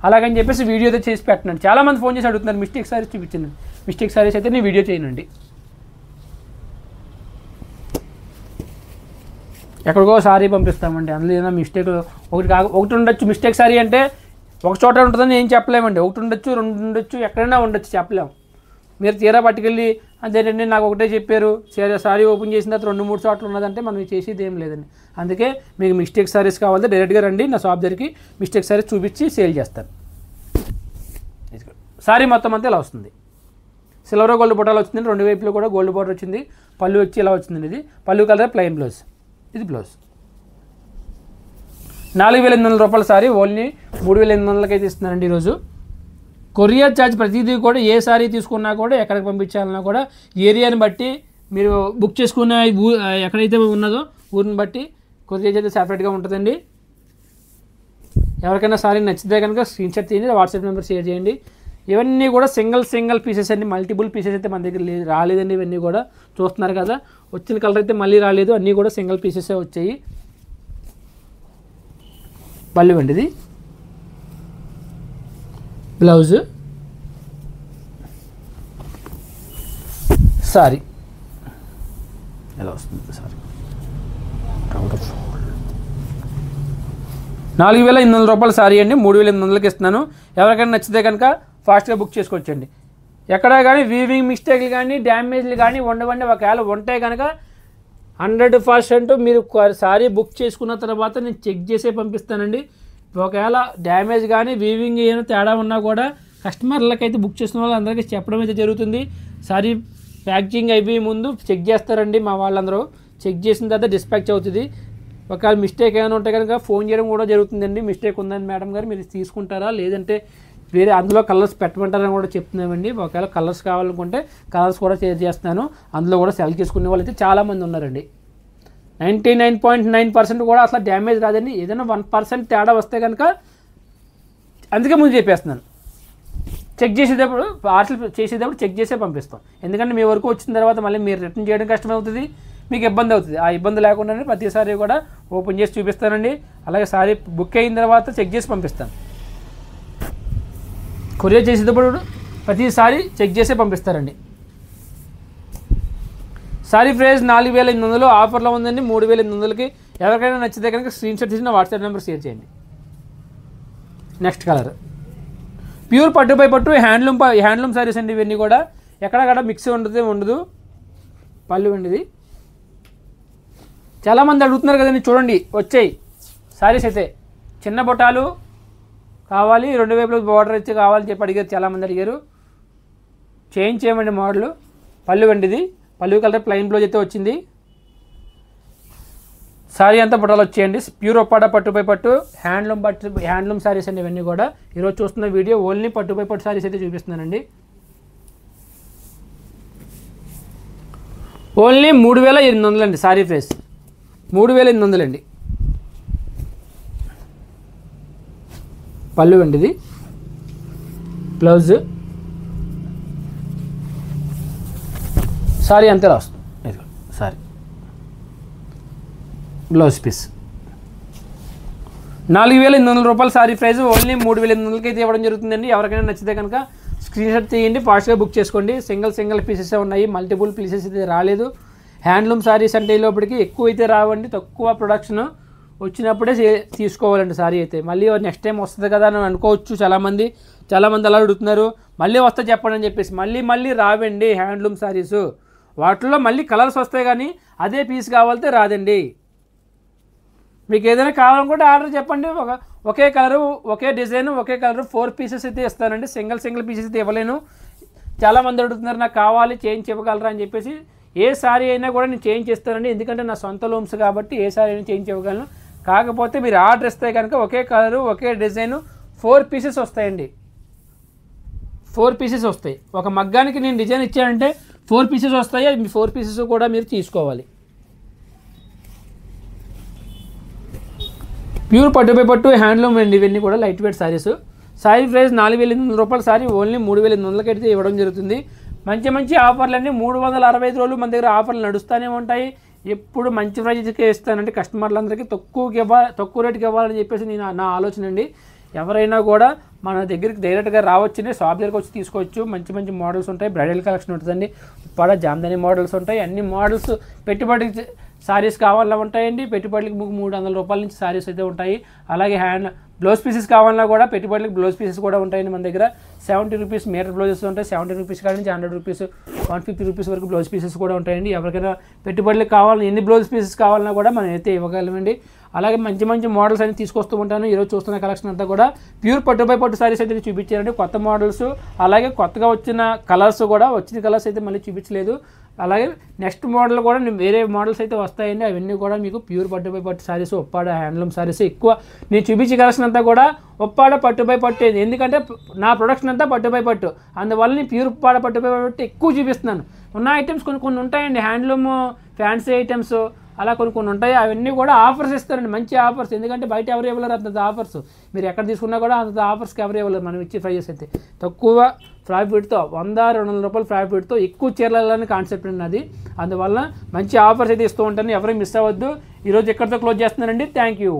అలాగని చెప్పేసి వీడియో అయితే చేసి పెట్టనండి. చాలామంది ఫోన్ చేసి అడుగుతున్నారు మిస్టేక్ సారీస్ చూపించండి. మిస్టేక్ సారీస్ అయితే నేను వీడియో చేయనండి. ఎక్కడికో సారీ పంపిస్తామండి. అందులో ఏదైనా మిస్టేక్ ఒకటి ఉండొచ్చు. మిస్టేక్ సారీ అంటే ఒక చోట ఉంటుందని ఏం చెప్పలేమండి. ఒకటి ఉండొచ్చు, రెండు ఉండొచ్చు, ఎక్కడైనా ఉండొచ్చు, చెప్పలేము. మీరు తీరా పట్టుకెళ్ళి అదేనండి నాకు ఒకటే చెప్పారు, సారీ ఓపెన్ చేసిన తర్వాత 2-3 చోట్ల ఉన్నదంటే మనం చేసేది ఏం లేదండి. అందుకే మీకు మిస్టేక్ సారీస్ కావాలంటే డైరెక్ట్గా రండి నా షాప్ దగ్గరికి. మిస్టేక్ సారీస్ చూపించి సేల్ చేస్తాను. సారీ మొత్తం అంతా ఇలా వస్తుంది. సిల్వర్ గోల్డ్ బుట్టాలు వచ్చిందండి. రెండు వైపులో కూడా గోల్డ్ బార్డర్ వచ్చింది. పళ్ళు వచ్చి ఇలా వచ్చిందండి. ఇది పళ్ళు కలర్ ప్లెయిన్ బ్లౌజ్. ఇది బ్లౌజ్. 4800 రూపాయల సారీ ఓన్లీ 3800కి అయితే ఇస్తున్నానండి ఈరోజు. కొరియర్ ఛార్జ్ ప్రతిదీ కూడా ఏ సారీ తీసుకున్నా కూడా ఎక్కడికి పంపించాలన్నా కూడా ఏరియాని బట్టి మీరు బుక్ చేసుకున్న ఎక్కడైతే ఉన్నదో ఊరిని బట్టి కొరియర్ ఛార్జ్ సెపరేట్గా ఉంటుందండి. ఎవరికైనా సారీ నచ్చితే కనుక స్క్రీన్ షాట్ తీయండి, వాట్సాప్ నెంబర్ షేర్ చేయండి. ఇవన్నీ కూడా సింగిల్ పీసెస్ అండి. మల్టిపుల్ పీసెస్ అయితే మన దగ్గర రాలేదండి. ఇవన్నీ కూడా చూస్తున్నారు కదా, వచ్చిన కలర్ అయితే మళ్ళీ రాలేదు. అన్నీ కూడా సింగిల్ పీసెసే వచ్చాయి. పళ్ళు అండి ఇది. బ్లౌజ్. సారీ ఎలా వస్తుంది సారీ. 4800 రూపాయల సారీ అండి. 3800కి ఇస్తున్నాను. ఎవరికైనా నచ్చితే కనుక ఫాస్ట్గా బుక్ చేసుకోవచ్చండి. ఎక్కడ కానీ వీవింగ్ మిస్టేక్లు కానీ డ్యామేజ్లు కానీ ఉండవండి. ఒకవేళ ఉంటే కనుక 100% మీరు సారీ బుక్ చేసుకున్న తర్వాత నేను చెక్ చేసే పంపిస్తానండి. ఒకవేళ డ్యామేజ్ కానీ వీవింగ్ ఏమైనా తేడా ఉన్నా కూడా కస్టమర్లకి అయితే బుక్ చేసుకున్న వాళ్ళందరికీ చెప్పడం అయితే జరుగుతుంది. సారీ ప్యాకింగ్ అయిపోయి ముందు చెక్ చేస్తారండి మా వాళ్ళందరూ. చెక్ చేసిన తర్వాత డిస్పాచ్ అవుతుంది. ఒకవేళ మిస్టేక్ ఏమైనా ఉంటే కనుక ఫోన్ చేయడం కూడా జరుగుతుందండి. మిస్టేక్ ఉందని మేడం గారు మీరు తీసుకుంటారా, లేదంటే వేరే అందులో కలర్స్ పెట్టమంటారని కూడా చెప్తున్నామండి. ఒకవేళ కలర్స్ కావాలనుకుంటే కలర్స్ కూడా షేర్ చేస్తున్నాను. అందులో కూడా సెలెక్ట్ చేసుకునే వాళ్ళు అయితే చాలామంది ఉన్నారండి. 99.9% కూడా అసలు డ్యామేజ్ రాదండి. ఏదైనా 1% తేడా వస్తే కనుక అందుకే ముందు చెప్పేస్తున్నాను. చెక్ చేసేటప్పుడు పార్సల్ చేసేటప్పుడు చెక్ చేసే పంపిస్తాం. ఎందుకంటే మీ వరకు వచ్చిన తర్వాత మళ్ళీ మీరు రిటర్న్ చేయడం కష్టమవుతుంది, మీకు ఇబ్బంది అవుతుంది. ఆ ఇబ్బంది లేకుండానే ప్రతిసారి కూడా ఓపెన్ చేసి చూపిస్తానండి. అలాగే సారీ బుక్ అయిన తర్వాత చెక్ చేసి పంపిస్తాను. కొరియర్ చేసేటప్పుడు ప్రతిసారి చెక్ చేసే పంపిస్తారండి. సారీ ప్రైస్ 4800 ఆఫర్లో ఉందండి. 3800కి ఎవరికైనా నచ్చితే కనుక స్క్రీన్ షాట్ తీసిన వాట్సాప్ నెంబర్ షేర్ చేయండి. నెక్స్ట్ కలర్ ప్యూర్ పట్టు బై పట్టు హ్యాండ్లూమ్ సారీస్ అండి. ఇవన్నీ కూడా ఎక్కడక్కడ మిక్స్ ఉండదు. పళ్ళు ఉండేది. చాలామంది అడుగుతున్నారు కదండి, చూడండి వచ్చాయి సారీస్ అయితే. చిన్న బొటాలు కావాలి, 2 వైపులు బార్డర్ అయితే కావాలని చెప్పి అడిగారు, చాలామంది అడిగారు. చేంజ్ చేయమండి మోడల్. పళ్ళు వండిది, పళ్ళు కలర్ ప్లెయిన్ బ్లౌజ్ అయితే వచ్చింది. సారీ అంతా బుట్టాలు వచ్చేయండి. ప్యూర్ ఒప్పాడ పట్టుపై పట్టు హ్యాండ్లూమ్ సారీస్ అండి. ఇవన్నీ కూడా ఈరోజు చూస్తున్న వీడియో ఓన్లీ పట్టుపై పట్టు సారీస్ అయితే చూపిస్తున్నానండి. ఓన్లీ 3800 అండి. సారీ ప్రైస్ 3800 అండి. పళ్ళు అండి, ఇది బ్లౌజ్. సారీ అంతే వస్తుంది. సారీ బ్లౌజ్ పీస్ 4800 రూపాయలు సారీ ప్రైస్. ఓన్లీ 3800కి అయితే ఇవ్వడం జరుగుతుందండి. ఎవరికైనా నచ్చితే కనుక స్క్రీన్ షాట్ తీయండి, ఫాస్ట్గా బుక్ చేసుకోండి. సింగిల్ పీసెస్ ఉన్నాయి, మల్టిపుల్ పీసెస్ అయితే రాలేదు. హ్యాండ్లూమ్ సారీస్ అంటే లోపలికి ఎక్కువ అయితే రావండి, తక్కువ ప్రొడక్షన్ వచ్చినప్పుడే తీసుకోవాలండి సారీ అయితే. మళ్ళీ నెక్స్ట్ టైం వస్తుంది కదా అని అనుకోవచ్చు చాలామంది అలా అడుగుతున్నారు. మళ్ళీ వస్తే చెప్పండి అని చెప్పేసి మళ్ళీ రావండి హ్యాండ్లూమ్ సారీసు. వాటిల్లో మళ్ళీ కలర్స్ వస్తాయి కానీ అదే పీస్ కావాలితే రాదండి. మీకు ఏదైనా కావాలనుకుంటే ఆర్డర్ చెప్పండి. ఒకే కలరు, ఒకే డిజైన్, ఒకే కలరు 4 పీసెస్ అయితే ఇస్తానండి. సింగిల్ పీసెస్ అయితే ఇవ్వలేను. చాలామంది అడుగుతున్నారు నాకు కావాలి చేంజ్ ఇవ్వగలరా అని చెప్పేసి. ఏ సారీ అయినా కూడా నేను చేంజ్ చేస్తానండి, ఎందుకంటే నా సొంత లూమ్స్ కాబట్టి ఏ సారీ అయినా చేంజ్ ఇవ్వగలను. కాకపోతే మీరు ఆర్డర్ ఇస్తే కనుక ఒకే కలరు, ఒకే డిజైను 4 పీసెస్ వస్తాయండి. 4 పీసెస్ వస్తాయి. ఒక మగ్గానికి నేను డిజైన్ ఇచ్చానంటే 4 పీసెస్ వస్తాయి. మీ 4 పీసెస్ కూడా మీరు తీసుకోవాలి. ప్యూర్ పట్టుపై పట్టు హ్యాండ్లూమ్ అండి. ఇవన్నీ కూడా light weight saris. Sorry price 4800 రూపాయలు. సారీ ఓన్లీ 3800కి అయితే ఇవ్వడం జరుగుతుంది. మంచి ఆఫర్లు అండి. 365 రోజులు మన దగ్గర ఆఫర్లు నడుస్తూనే ఉంటాయి. ఎప్పుడు మంచి ప్రైజ్కే ఇస్తానంటే కస్టమర్లందరికీ తక్కువ రేటుకి ఇవ్వాలని చెప్పేసి నా ఆలోచన అండి. ఎవరైనా కూడా మన దగ్గరికి డైరెక్ట్గా రావచ్చునే, షాప్ దగ్గరికి వచ్చి తీసుకోవచ్చు. మంచి మోడల్స్ ఉంటాయి. బ్రైడల్ కలెక్షన్ ఉంటుందండి. ఇప్పుడు జామ్దాని మోడల్స్ ఉంటాయి. అన్ని మోడల్స్ పెట్టుబడి సారీస్ కావాలన్నా ఉంటాయండి. పెట్టుబడులకి 300 రూపాయల నుంచి సారీస్ అయితే ఉంటాయి. అలాగే బ్లౌజ్ పీసెస్ కావాలన్నా కూడా పెట్టుబడులకి బ్లౌజ్ పీసెస్ కూడా ఉంటాయండి మన దగ్గర. 70 రూపీస్ మీటర్ బ్లౌజెస్ ఉంటాయి. 70 రూపీస్ కాడ నుంచి 100 రూపీస్ 150 రూపీస్ వరకు బ్లౌజ్ పీసెస్ కూడా ఉంటాయండి. ఎవరికైనా పెట్టుబడులకు కావాలని ఎన్ని బ్లౌజ్ పీసెస్ కావాలన్నా కూడా మనం అయితే ఇవ్వగలమండి. అలాగే మంచి మోడల్స్ అని తీసుకొస్తూ ఉంటాను. ఈరోజు చూస్తున్న కలెక్షన్ అంతా కూడా ప్యూర్ పట్టుపై పట్టు సారీస్ అయితే చూపించారండి. కొత్త మోడల్స్, అలాగే కొత్తగా వచ్చిన కలర్స్ కూడా, వచ్చిన కలర్స్ అయితే మళ్ళీ చూపించలేదు. అలాగే నెక్స్ట్ మోడల్ కూడా వేరే మోడల్స్ అయితే వస్తాయండి. అవన్నీ కూడా మీకు ప్యూర్ పట్టుపై పట్టు సారీస్, ఒప్పాడ హ్యాండ్లూమ్ సారీస్. ఎక్కువ నేను చూపించే కలెక్షన్ అంతా కూడా ఒప్పాడ పట్టుపై పట్టు. ఎందుకంటే నా ప్రొడక్షన్ అంతా పట్టుపై పట్టు, అందువల్ల నేను ప్యూర్ ఒప్పాడ పట్టుపై పట్టు ఎక్కువ చూపిస్తున్నాను. ఉన్న ఐటమ్స్ కొన్ని ఉంటాయండి, హ్యాండ్లూమ్ ఫ్యాన్సీ ఐటమ్స్ అలా కొన్ని ఉంటాయి. అవన్నీ కూడా ఆఫర్స్ ఇస్తారండి, మంచి ఆఫర్స్. ఎందుకంటే బయట ఎవరు ఇవ్వలేరు అంత ఆఫర్స్. మీరు ఎక్కడ తీసుకున్నా కూడా అంత ఆఫర్స్కి ఎవరు ఇవ్వలేరు. మనం ఇచ్చే ప్రైజెస్ అయితే తక్కువ ప్రాఫిట్తో 100-200 రూపాయల ప్రాఫిట్తో ఎక్కువ చీరలని కాన్సెప్ట్ అండి అది. అందువల్ల మంచి ఆఫర్స్ అయితే ఇస్తూ ఉంటాను. ఎవరైనా మిస్ అవ్వద్దు. ఈరోజు ఎక్కడితో క్లోజ్ చేస్తున్నానండి. Thank you.